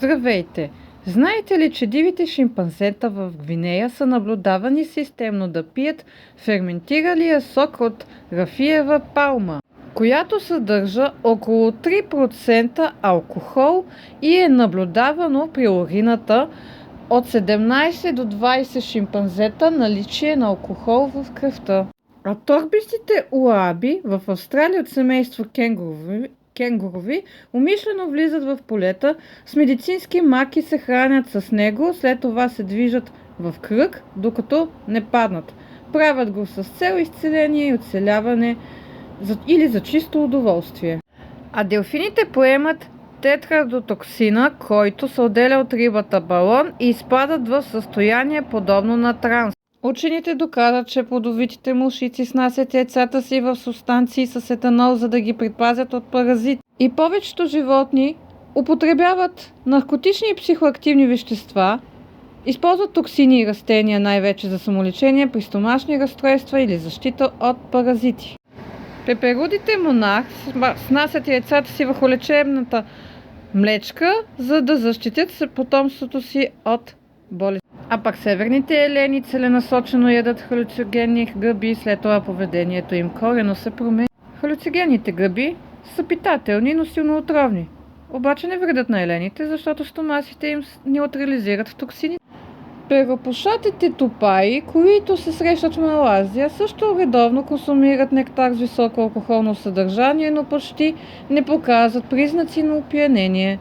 Здравейте! Знаете ли, че дивите шимпанзета в Гвинея са наблюдавани системно да пият ферментиралия сок от рафиева палма, която съдържа около 3% алкохол и е наблюдавано при урината от 17 до 20 шимпанзета наличие на алкохол в кръвта. А торбистите уаби в Австралия от семейство кенгурови умишлено влизат в полета с медицински маки, се хранят с него, след това се движат в кръг, докато не паднат. Правят го с цел изцеление и оцеляване или за чисто удоволствие. А делфините поемат тетрадотоксина, който се отделя от рибата балон и изпадат в състояние подобно на транс. Учените доказват, че плодовитите мушици снасят яйцата си в субстанции с етанол, за да ги предпазят от паразити. И повечето животни употребяват наркотични и психоактивни вещества, използват токсини и растения най-вече за самолечение при стомашни разстройства или защита от паразити. Пеперудите монах снасят яйцата си върху лечебната млечка, за да защитят потомството си от болести. А пак северните елени целенасочено ядат халюциногенни гъби и след това поведението им коренно се променя. Халюциногенните гъби са питателни, но силно отровни. Обаче не вредят на елените, защото стомасите им неутрализират токсини. Перопушатите тупаи, които се срещат в Малайзия, също редовно консумират нектар с високо алкохолно съдържание, но почти не показват признаци на опиянение.